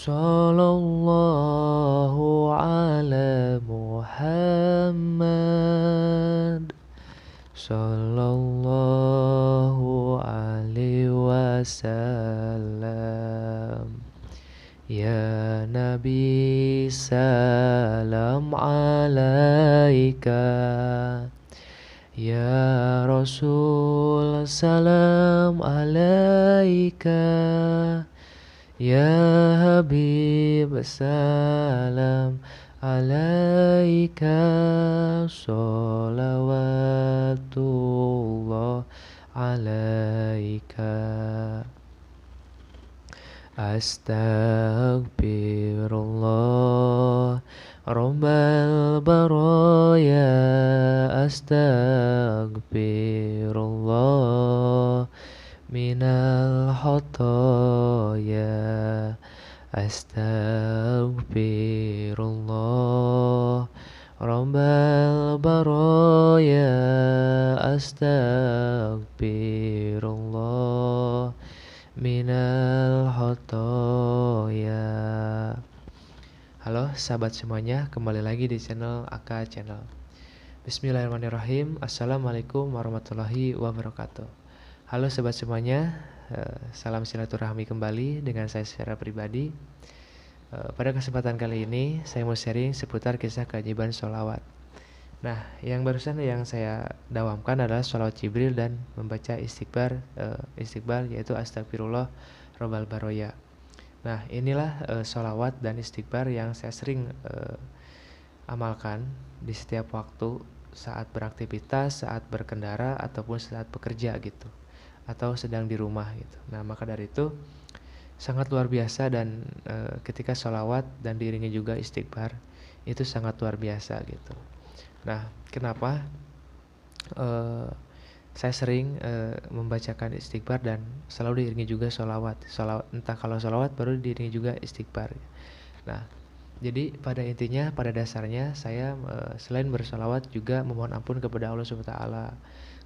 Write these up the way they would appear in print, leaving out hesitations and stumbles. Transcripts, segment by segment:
Sallallahu ala Muhammad. Sallallahu alaihi wasallam. Ya Nabi salam alaika. Ya Rasul salam alaika. Ya Habib salam alaika. Salawatullah alaika. Astaghfirullah Rabbal baraya. Astaghfirullah minal khotoya. Astaghfirullah Rabbal baraya. Astaghfirullah minal khotoya. Halo sahabat semuanya, kembali lagi di channel AK Channel. Bismillahirrahmanirrahim. Assalamualaikum warahmatullahi wabarakatuh. Halo sahabat semuanya, salam silaturahmi kembali dengan saya secara pribadi. Pada kesempatan kali ini saya mau sharing seputar kisah keajaiban sholawat. Nah, yang barusan yang saya dawamkan adalah sholawat Jibril dan membaca istighfar yaitu astagfirullah robbal baroya. Nah, inilah sholawat dan istighfar yang saya sering amalkan di setiap waktu saat beraktivitas, saat berkendara, ataupun saat bekerja gitu, atau sedang di rumah gitu. Nah, maka dari itu sangat luar biasa dan ketika sholawat dan diiringi juga istighfar itu sangat luar biasa gitu. Nah, kenapa saya sering membacakan istighfar dan selalu diiringi juga sholawat. Entah kalau sholawat baru diiringi juga istighfar. Nah, jadi pada intinya, pada dasarnya saya selain bersholawat juga memohon ampun kepada Allah Subhanahu wa taala.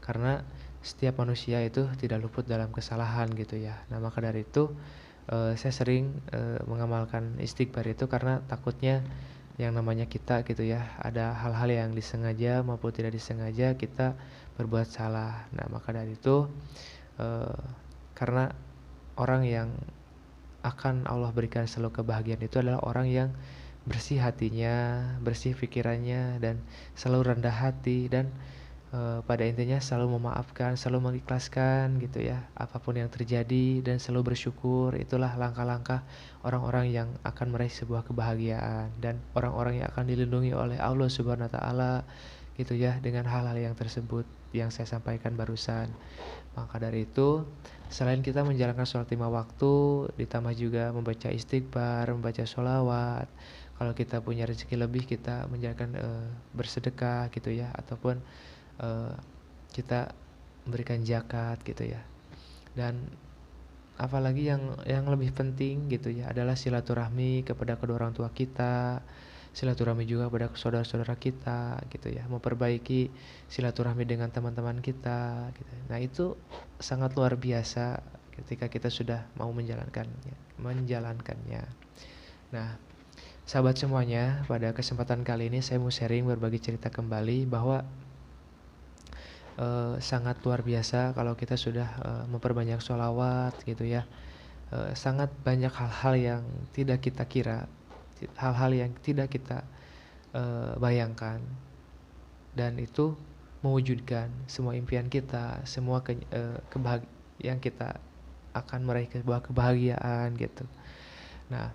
Karena setiap manusia itu tidak luput dalam kesalahan gitu ya. Nah, maka dari itu saya sering mengamalkan istighfar itu karena takutnya yang namanya kita gitu ya, ada hal-hal yang disengaja maupun tidak disengaja kita berbuat salah. Nah, maka dari itu karena orang yang akan Allah berikan selalu kebahagiaan itu adalah orang yang bersih hatinya, bersih pikirannya, dan selalu rendah hati, dan pada intinya selalu memaafkan, selalu mengikhlaskan gitu ya apapun yang terjadi, dan selalu bersyukur. Itulah langkah-langkah orang-orang yang akan meraih sebuah kebahagiaan dan orang-orang yang akan dilindungi oleh Allah Subhanahu wa taala gitu ya, dengan hal-hal yang tersebut yang saya sampaikan barusan. Maka dari itu, selain kita menjalankan sholat 5 waktu, ditambah juga membaca istighfar, membaca sholawat. Kalau kita punya rezeki lebih, kita menjalankan bersedekah gitu ya, ataupun kita memberikan zakat gitu ya. Dan apalagi yang lebih penting gitu ya adalah silaturahmi kepada kedua orang tua kita, silaturahmi juga kepada saudara-saudara kita gitu ya, memperbaiki silaturahmi dengan teman-teman kita gitu. Nah, itu sangat luar biasa ketika kita sudah mau menjalankannya. Nah, sahabat semuanya, pada kesempatan kali ini saya mau sharing, berbagi cerita kembali bahwa sangat luar biasa kalau kita sudah memperbanyak sholawat gitu ya. Sangat banyak hal-hal yang tidak kita kira, hal-hal yang tidak kita bayangkan, dan itu mewujudkan semua impian kita, semua yang kita akan meraih sebuah kebahagiaan gitu. Nah,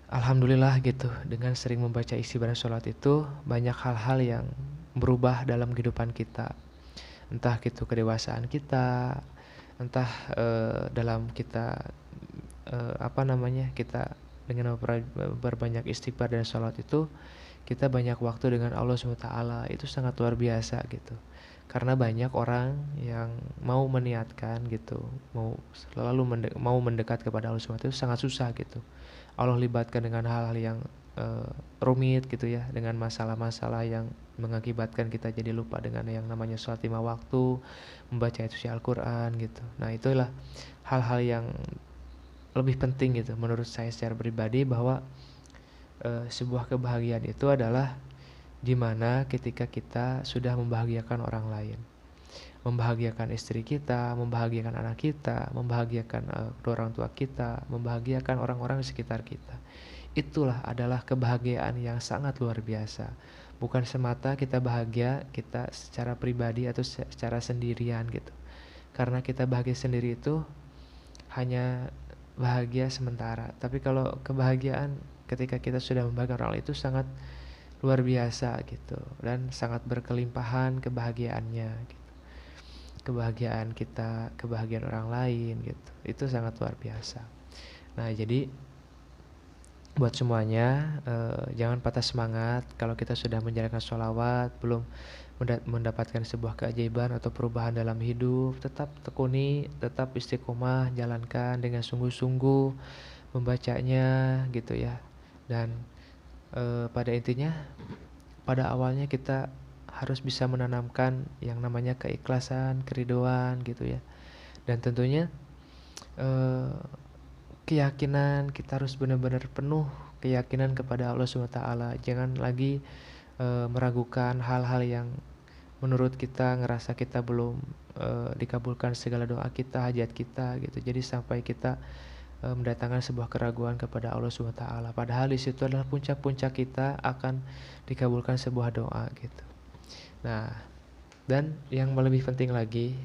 alhamdulillah gitu, dengan sering membaca isi ibadah sholat itu banyak hal-hal yang berubah dalam kehidupan kita. Entah gitu kedewasaan kita, entah dalam kita kita dengan berbanyak istighfar dan sholat itu kita banyak waktu dengan Allah SWT. Itu sangat luar biasa gitu. Karena banyak orang yang mau meniatkan gitu, mau mendekat kepada Allah SWT itu sangat susah gitu. Allah libatkan dengan hal-hal yang rumit gitu ya, dengan masalah-masalah yang mengakibatkan kita jadi lupa dengan yang namanya sholat 5 waktu, membaca isi Al-Quran gitu. Nah, itulah hal-hal yang lebih penting gitu menurut saya secara pribadi, bahwa sebuah kebahagiaan itu adalah dimana ketika kita sudah membahagiakan orang lain, membahagiakan istri kita, membahagiakan anak kita, membahagiakan kedua orang tua kita, membahagiakan orang-orang di sekitar kita. Itulah adalah kebahagiaan yang sangat luar biasa. Bukan semata kita bahagia kita secara pribadi atau secara sendirian gitu. Karena kita bahagia sendiri itu hanya bahagia sementara. Tapi kalau kebahagiaan ketika kita sudah membahagiakan orang lain itu sangat luar biasa gitu, dan sangat berkelimpahan kebahagiaannya gitu. Kebahagiaan kita, kebahagiaan orang lain gitu, itu sangat luar biasa. Nah, jadi buat semuanya, jangan patah semangat kalau kita sudah menjalankan sholawat, belum mendapatkan sebuah keajaiban atau perubahan dalam hidup. Tetap tekuni, tetap istiqomah, jalankan dengan sungguh-sungguh membacanya gitu ya. Dan pada intinya, pada awalnya kita harus bisa menanamkan yang namanya keikhlasan, keridoan gitu ya. Dan tentunya keyakinan, kita harus benar-benar penuh keyakinan kepada Allah SWT. Jangan lagi meragukan hal-hal yang menurut kita ngerasa kita belum dikabulkan segala doa kita, hajat kita gitu. Jadi sampai kita mendatangkan sebuah keraguan kepada Allah SWT. Padahal di situ adalah puncak-puncak kita akan dikabulkan sebuah doa gitu. Nah, dan yang lebih penting lagi,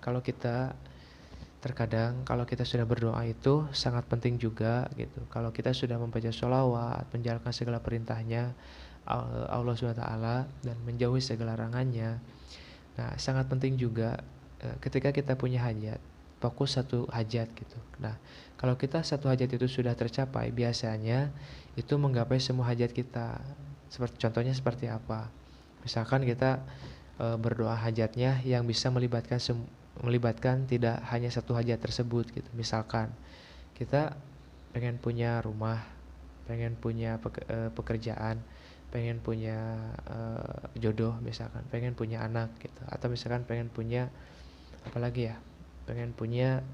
kalau kita terkadang kalau kita sudah berdoa itu sangat penting juga gitu. Kalau kita sudah membaca sholawat, menjalankan segala perintahnya Allah SWT dan menjauhi segala larangannya. Nah, sangat penting juga ketika kita punya hajat, fokus satu hajat gitu. Nah, kalau kita satu hajat itu sudah tercapai, biasanya itu menggapai semua hajat kita. Contohnya seperti apa? Misalkan kita berdoa hajatnya yang bisa melibatkan tidak hanya satu hajat tersebut gitu. Misalkan kita pengen punya rumah, pengen punya pekerjaan, pengen punya jodoh misalkan, pengen punya anak gitu, atau misalkan pengen punya apalagi ya, pengen punya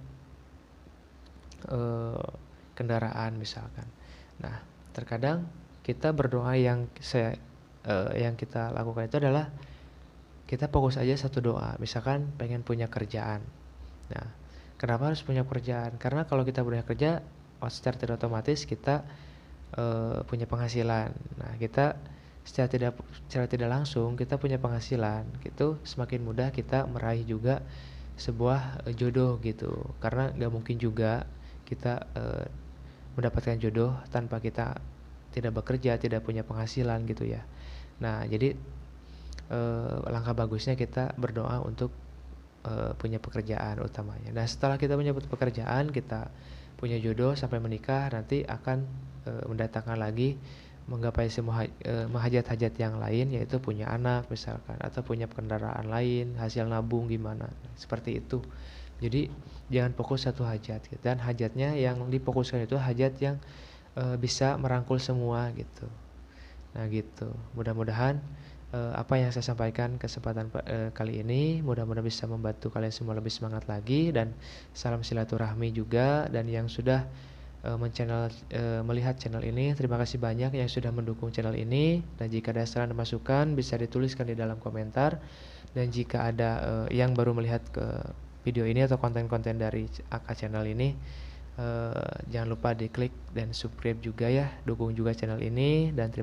kendaraan misalkan. Nah, terkadang kita berdoa yang kita lakukan itu adalah kita fokus aja satu doa. Misalkan pengen punya kerjaan. Nah, kenapa harus punya kerjaan? Karena kalau kita punya kerja, secara tidak otomatis kita punya penghasilan. Nah, kita secara tidak langsung kita punya penghasilan. Gitu semakin mudah kita meraih juga sebuah jodoh gitu. Karena nggak mungkin juga kita mendapatkan jodoh tanpa kita tidak bekerja, tidak punya penghasilan gitu ya. Nah, jadi langkah bagusnya kita berdoa untuk punya pekerjaan utamanya. Nah, setelah kita punya pekerjaan, kita punya jodoh sampai menikah, nanti akan mendatangkan lagi menggapai semua hajat-hajat yang lain, yaitu punya anak misalkan, atau punya kendaraan lain, hasil nabung gimana, seperti itu. Jadi jangan fokus satu hajat gitu. Dan hajatnya yang difokuskan itu hajat yang bisa merangkul semua gitu. Nah gitu, mudah-mudahan apa yang saya sampaikan kesempatan kali ini mudah-mudahan bisa membantu kalian semua lebih semangat lagi. Dan salam silaturahmi juga. Dan yang sudah melihat channel ini, terima kasih banyak yang sudah mendukung channel ini. Dan jika ada saran dan masukan bisa dituliskan di dalam komentar. Dan jika ada yang baru melihat ke video ini atau konten-konten dari AK channel ini, jangan lupa diklik dan subscribe juga ya, dukung juga channel ini. Dan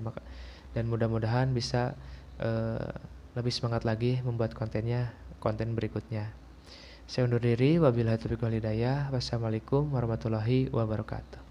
mudah-mudahan bisa lebih semangat lagi membuat konten berikutnya. Saya undur diri, wabillahi taufiq wal hidayah. Wassalamualaikum warahmatullahi wabarakatuh.